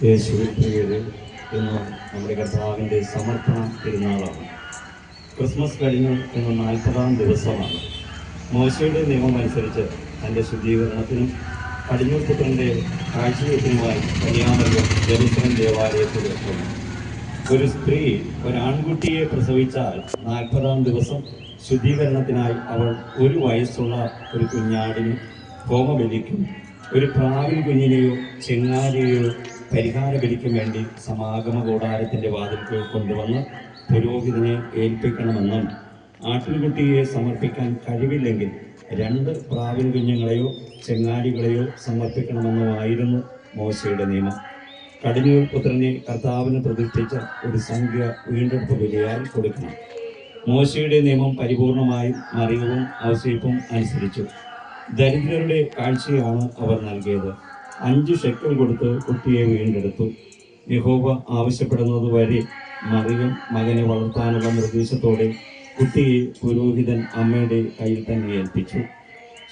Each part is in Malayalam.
യേശുവിൻ പ്രിയരെ, ഇന്ന് നമ്മുടെ കർത്താവിൻ്റെ സമർപ്പണ തിരുനാളാണ്. ക്രിസ്മസ് കഴിഞ്ഞ് ഇന്ന് 40-ാം ദിവസമാണ്. മോശയുടെ നിയമം അനുസരിച്ച് തൻ്റെ ശുദ്ധീകരണത്തിനും കടിഞ്ഞൂൽ പുത്രൻ്റെ കാഴ്ചവെപ്പിനുമായി കന്യാമറിയം ജെറുസലേം ദേവാലയത്തിൽ എത്തുന്നു. ഒരു സ്ത്രീ ഒരാൺകുട്ടിയെ പ്രസവിച്ചാൽ 40-ാം ദിവസം ശുദ്ധീകരണത്തിനായി അവൾ 1 വയസ്സുള്ള ഒരു കുഞ്ഞാടിന് ഹോമബലിക്കും ഒരു പ്രാവിൻ കുഞ്ഞിനെയോ ചെങ്ങാലിയെയോ പരിഹാര ബലിക്കും വേണ്ടി സമാഗമ കൂടാരത്തിൻ്റെ വാതിൽക്കൽ കൊണ്ടുവന്ന് പുരോഹിതനെ ഏൽപ്പിക്കണമെന്നും ആട്ടിൻകുട്ടിയെ സമർപ്പിക്കാൻ കഴിവില്ലെങ്കിൽ 2 പ്രാവിൻ കുഞ്ഞുങ്ങളെയോ ചെങ്ങാലികളെയോ സമർപ്പിക്കണമെന്നുമായിരുന്നു മോശയുടെ നിയമം. കടിഞ്ഞൂൽ പുത്രനെ കർത്താവിന് പ്രതിഷ്ഠിച്ച ഒരു സംഖ്യ വീണ്ടെടുപ്പ് ബലിയായി കൊടുക്കണം. മോശയുടെ നിയമം പരിപൂർണമായും മറിയവും ഔസേപ്പും അനുസരിച്ചു. ദരിദ്രരുടെ കാഴ്ചയാണ് അവർ നൽകിയത്. 5 ഷെക്കൽ കൊടുത്ത് കുട്ടിയെ വീണ്ടെടുത്തു. യഹോവ ആവശ്യപ്പെടുന്നത് വരെ മറിയം മകനെ വളർത്താനുള്ള നിർദ്ദേശത്തോടെ കുട്ടിയെ പുരോഹിതൻ അമ്മയുടെ കയ്യിൽ തന്നെ ഏൽപ്പിച്ചു.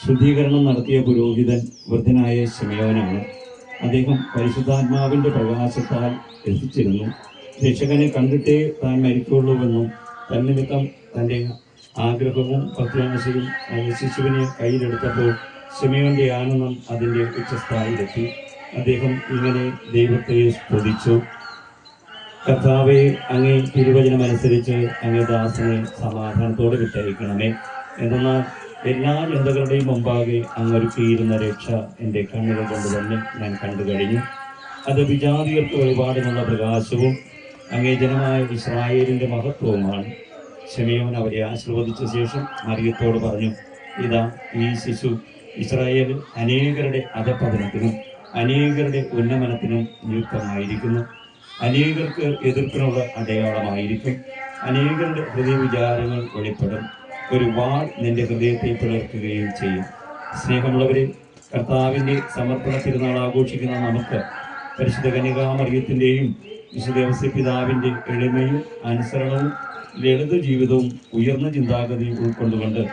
ശുദ്ധീകരണം നടത്തിയ പുരോഹിതൻ വൃദ്ധനായ ശിമയോനാണ്. അദ്ദേഹം പരിശുദ്ധാത്മാവിൻ്റെ പ്രകാശത്താൽ രസിച്ചിരുന്നു. രക്ഷകനെ കണ്ടിട്ടേ താൻ മരിക്കുള്ളൂവെന്നും തന്നിമിത്തം തൻ്റെ ആഗ്രഹവും പ്രത്യാശയും ശിശുവിനെ കയ്യിലെടുത്തപ്പോൾ ശിമയോന്റെ ആനന്ദം അതിൻ്റെ ഉച്ചസ്ഥായിലെത്തി. അദ്ദേഹം ഇങ്ങനെ ദൈവത്തെ സ്തുതിച്ചു: കർത്താവേ, അങ്ങേ തിരുവചനമനുസരിച്ച് അങ്ങേ ദാസനെ സമാധാനത്തോടെ വിട്ടയക്കണമേ. എന്നാൽ എല്ലാ ജനതകളുടെയും മുമ്പാകെ അങ്ങൊരുക്കിയിരുന്ന രക്ഷ എൻ്റെ കണ്ണുകൾ കൊണ്ട് തന്നെ ഞാൻ കണ്ടു കഴിഞ്ഞു. അത് വിജാതികൾക്ക് ഒരുപാടിനുള്ള പ്രകാശവും അങ്ങേ ജനമായ ഇസ്രായേലിൻ്റെ മഹത്വവുമാണ്. ശിമയോൻ അവരെ ആശീർവദിച്ച ശേഷം മറിയത്തോട് പറഞ്ഞു: ഇതാ, ഈ ശിശു ഇസ്രായേലിൽ അനേകരുടെ അധപതനത്തിനും അനേകരുടെ ഉന്നമനത്തിനും നിയുക്തമായിരിക്കുന്നു. അനേകർക്ക് എതിർപ്പിനുള്ള അടയാളമായിരിക്കും. അനേകരുടെ ഹൃദയവിചാരങ്ങൾ വെളിപ്പെടും. ഒരു വാൾ നിന്റെ ഹൃദയത്തെ പിളർക്കുകയും ചെയ്യും. സ്നേഹമുള്ളവരെ, കർത്താവിൻ്റെ സമർപ്പണ തിരുനാൾ ആഘോഷിക്കുന്ന നമുക്ക് പരിശുദ്ധ കന്യകാമറിയത്തിൻ്റെയും വിശുദ്ധ ഔസേപ്പ് പിതാവിൻ്റെ എളിമയും അനുസരണവും ലളിത ജീവിതവും ഉയർന്ന ചിന്താഗതിയും ഉൾക്കൊണ്ടുകൊണ്ട്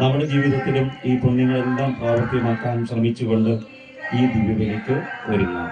നമ്മുടെ ജീവിതത്തിലും ഈ പുണ്യങ്ങളെല്ലാം പ്രാവർത്തികമാക്കാൻ ശ്രമിച്ചുകൊണ്ട് ഈ ദിവ്യബലിക്ക് ഒരുങ്ങാം.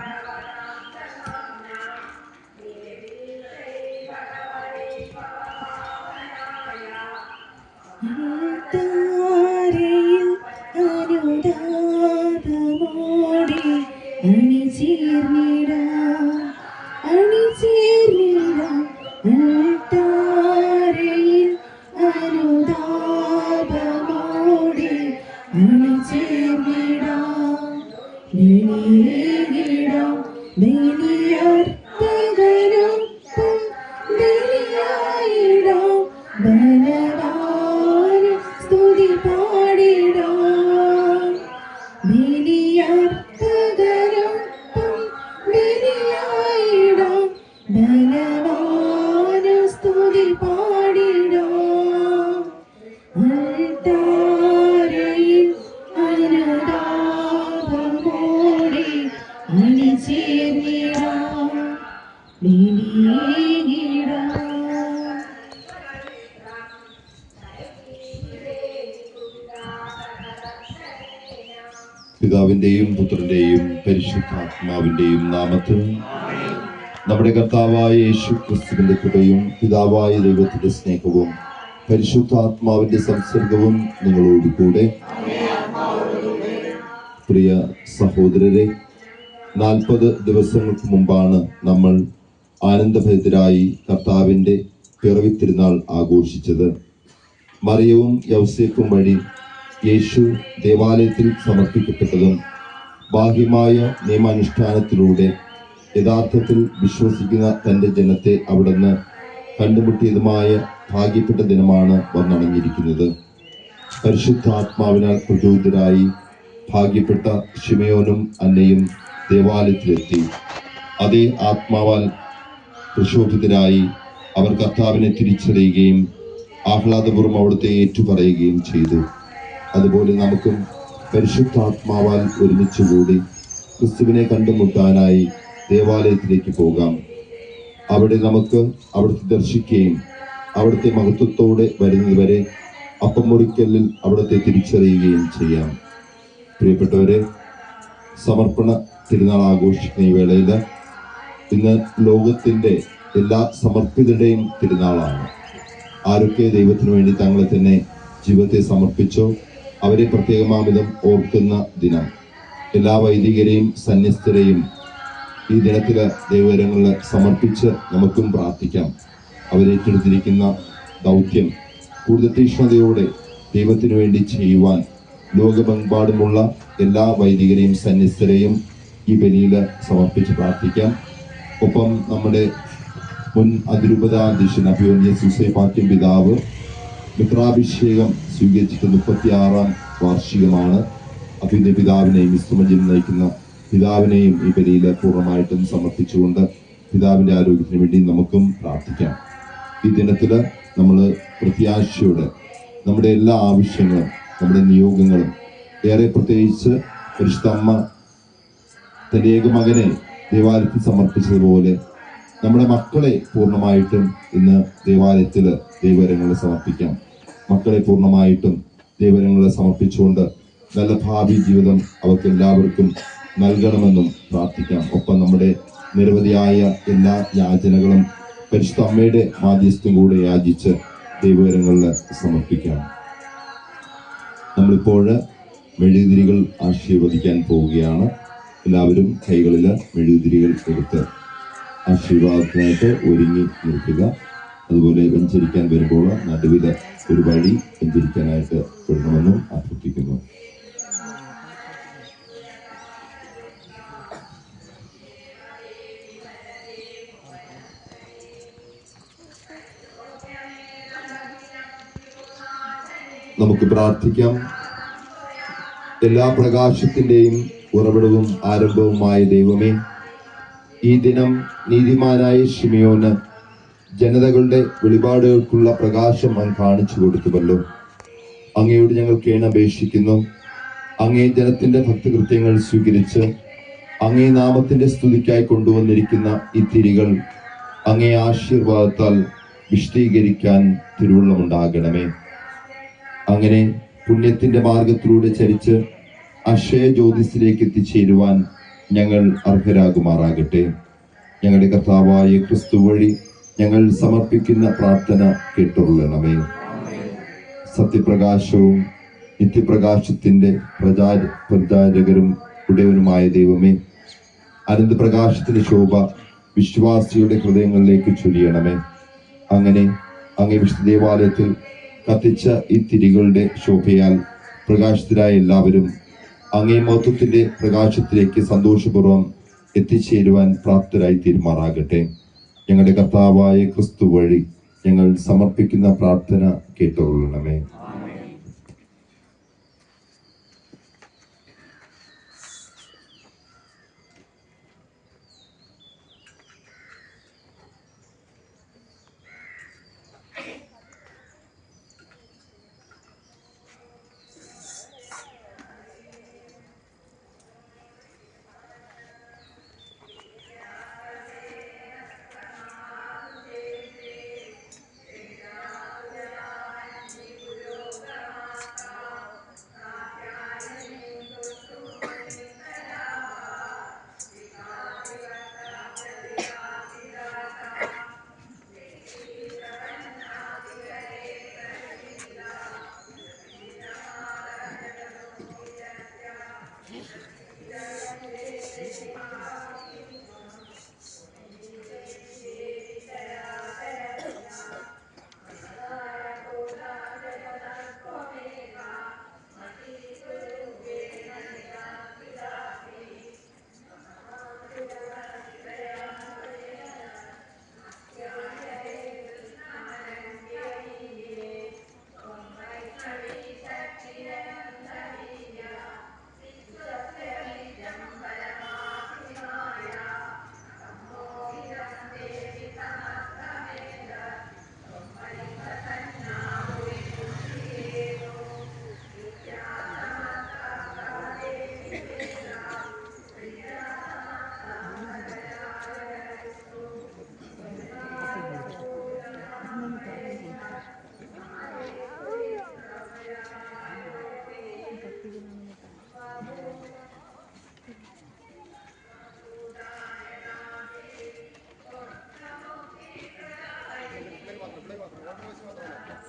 പിതാവിന്റെയും പുത്രന്റെയും പരിശുദ്ധാത്മാവിന്റെയും നാമത്തിൽ നമ്മുടെ കർത്താവായ യേശു ക്രിസ്തുവിന്റെ കൃപയും പിതാവായ ദൈവത്തിന്റെ സ്നേഹവും പരിശുദ്ധാത്മാവിന്റെ സംസർഗവും നിങ്ങളോട് കൂടെ. പ്രിയ സഹോദരരെ, 40 ദിവസങ്ങൾക്ക് മുമ്പാണ് നമ്മൾ ആനന്ദഭരിതരായി കർത്താവിന്റെ പിറവി തിരുനാൾ ആഘോഷിച്ചത്. മറിയവും യൗസേപ്പും വഴി യേശു ദേവാലയത്തിൽ സമർപ്പിക്കപ്പെട്ടതും ബാഹ്യമായ നിയമാനുഷ്ഠാനത്തിലൂടെ യഥാർത്ഥത്തിൽ വിശ്വസിക്കുന്ന തൻ്റെ ജനത്തെ അവിടുന്ന് കണ്ടുമുട്ടിയതുമായ ഭാഗ്യപ്പെട്ട ദിനമാണ് വന്നണഞ്ഞിരിക്കുന്നത്. പരിശുദ്ധാത്മാവിനാൽ പ്രചോദിതരായി ഭാഗ്യപ്പെട്ട ശിമയോനും അന്നയും ദേവാലയത്തിലെത്തി. അതേ ആത്മാവാൽ പ്രശോഭിതരായി അവർ കർത്താവിനെ തിരിച്ചറിയുകയും ആഹ്ലാദപൂർവ്വം അവിടുത്തെ ഏറ്റുപറയുകയും ചെയ്തു. അതുപോലെ നമുക്കും പരിശുദ്ധാത്മാവാൽ ഒരുമിച്ച് കൂടി ക്രിസ്തുവിനെ കണ്ടുമുട്ടാനായി ദേവാലയത്തിലേക്ക് പോകാം. അവിടെ നമുക്ക് അവിടുത്തെ ദർശിക്കുകയും അവിടുത്തെ മഹത്വത്തോടെ വരുന്നതുവരെ അപ്പം മുറിക്കലിൽ അവിടുത്തെ തിരിച്ചറിയുകയും ചെയ്യാം. പ്രിയപ്പെട്ടവരെ, സമർപ്പണ തിരുനാൾ ആഘോഷിക്കുന്ന ഈ വേളയിൽ ഇന്ന് ലോകത്തിൻ്റെ എല്ലാ സമർപ്പിതരുടെയും തിരുനാളാണ്. ആരൊക്കെ ദൈവത്തിനു വേണ്ടി തങ്ങളെ തന്നെ ജീവിതത്തെ സമർപ്പിച്ചോ അവരെ പ്രത്യേകമാവിധം ഓർക്കുന്ന ദിനം. എല്ലാ വൈദികരെയും സന്യസ്തരെയും ഈ ദിനത്തില് ദൈവകരങ്ങളിൽ സമർപ്പിച്ച് നമുക്കും പ്രാർത്ഥിക്കാം. അവരേറ്റെടുത്തിരിക്കുന്ന ദൗത്യം കൂടുതൽ തീക്ഷ്ണതയോടെ ദൈവത്തിനു വേണ്ടി ചെയ്യുവാൻ ലോകമെമ്പാടുമുള്ള എല്ലാ വൈദികരെയും സന്യസ്തരെയും ഈ ബലിയിൽ സമർപ്പിച്ച് പ്രാർത്ഥിക്കാം. ഒപ്പം നമ്മുടെ മുൻ അതിരൂപതാധ്യക്ഷൻ അഭിമന്യ സൂസൈപാക്യം പിതാവ് മിത്രാഭിഷേകം സ്വീകരിച്ചിട്ട് 36-ാം വാർഷികമാണ്. അഭിമന്യ പിതാവിനെയും ഇസ്തുമജിൽ നയിക്കുന്ന പിതാവിനെയും ഈ ബലിയിൽ പൂർണ്ണമായിട്ടും സമർപ്പിച്ചുകൊണ്ട് പിതാവിൻ്റെ ആരോഗ്യത്തിന് വേണ്ടി നമുക്കും പ്രാർത്ഥിക്കാം. ഈ ദിനത്തിൽ നമ്മൾ പ്രത്യാശയോടെ നമ്മുടെ എല്ലാ ആവശ്യങ്ങളും നമ്മുടെ നിയോഗങ്ങളും ഏറെ പ്രത്യേകിച്ച് പരിശുദ്ധമ്മ തൻ്റെ ഏകമകനെ ദേവാലയത്തിൽ സമർപ്പിച്ചതുപോലെ നമ്മുടെ മക്കളെ പൂർണ്ണമായിട്ടും ഇന്ന് ദേവാലയത്തിൽ ദൈവകരങ്ങളിൽ സമർപ്പിക്കാം. മക്കളെ പൂർണ്ണമായിട്ടും ദൈവകരങ്ങളിൽ സമർപ്പിച്ചുകൊണ്ട് നല്ല ഭാവി ജീവിതം അവർക്ക് എല്ലാവർക്കും നൽകണമെന്നും പ്രാർത്ഥിക്കാം. ഒപ്പം നമ്മുടെ നിരവധിയായ എല്ലാ യാചനകളും പരിശുദ്ധ അമ്മയുടെ മാധ്യസ്ഥം കൂടെ യാചിച്ച് ദൈവകരങ്ങളിൽ സമർപ്പിക്കാം. നമ്മളിപ്പോൾ മെഴുകുതിരികൾ ആശീർവദിക്കാൻ പോവുകയാണ്. എല്ലാവരും കൈകളിൽ മെഴുകുതിരികൾ എടുത്ത് ആശീർവാദത്തിനായിട്ട് ഒരുങ്ങി നിൽക്കുക. അതുപോലെ വെഞ്ചരിക്കാൻ വരുമ്പോൾ നടുവിൽ ഒരു വഴി വെഞ്ചരിക്കാനായിട്ട് വിടണമെന്നും അഭ്യർത്ഥിക്കുന്നു. നമുക്ക് പ്രാർത്ഥിക്കാം. എല്ലാ പ്രകാശത്തിൻ്റെയും ഉറവിടവും ആരംഭവുമായ ദൈവമേ, ഈ ദിനം നീതിമാനായ ശിമയോന് ജനതകളുടെ വെളിപാടുകൾക്കുള്ള പ്രകാശം അങ്ങ് കാണിച്ചു കൊടുത്തുവല്ലോ. അങ്ങയോട് ഞങ്ങൾ കേണപേക്ഷിക്കുന്നു. അങ്ങേ ജനത്തിന്റെ ഭക്തകൃത്യങ്ങൾ സ്വീകരിച്ച് അങ്ങേ നാമത്തിന്റെ സ്തുതിക്കായി കൊണ്ടുവന്നിരിക്കുന്ന ഈ തിരികൾ അങ്ങേ ആശീർവാദത്താൽ വിശദീകരിക്കാൻ തിരുവുള്ളമുണ്ടാകണമേ. അങ്ങനെ പുണ്യത്തിന്റെ മാർഗത്തിലൂടെ ചരിച്ച് അക്ഷയ ജ്യോതിസിലേക്ക് എത്തിച്ചേരുവാൻ ഞങ്ങൾ അർഹരാകുമാറാകട്ടെ. ഞങ്ങളുടെ കർത്താവായ ക്രിസ്തു വഴി ഞങ്ങൾ സമർപ്പിക്കുന്ന പ്രാർത്ഥന കേട്ടുകൊള്ളണമേ. സത്യപ്രകാശവും നിത്യപ്രകാശത്തിന്റെ പ്രചാരകരും ഉടയവനുമായ ദൈവമേ, അനന്തപ്രകാശത്തിന്റെ ശോഭ വിശ്വാസിയുടെ ഹൃദയങ്ങളിലേക്ക് ചൊരിയണമേ. അങ്ങനെ അങ്ങേ വിശുദ്ധ ദേവാലയത്തിൽ കത്തിച്ച ഈ തിരികളുടെ ശോഭയാൽ പ്രകാശത്തിലായ എല്ലാവരും അങ്ങേ മഹത്വത്തിന്റെ പ്രകാശത്തിലേക്ക് സന്തോഷപൂർവ്വം എത്തിച്ചേരുവാൻ പ്രാപ്തരായി തീരുമാറാകട്ടെ. ഞങ്ങളുടെ കർത്താവായ ക്രിസ്തു വഴി ഞങ്ങൾ സമർപ്പിക്കുന്ന പ്രാർത്ഥന കേട്ടുകൊള്ളണമേ. മാത്രമല്ല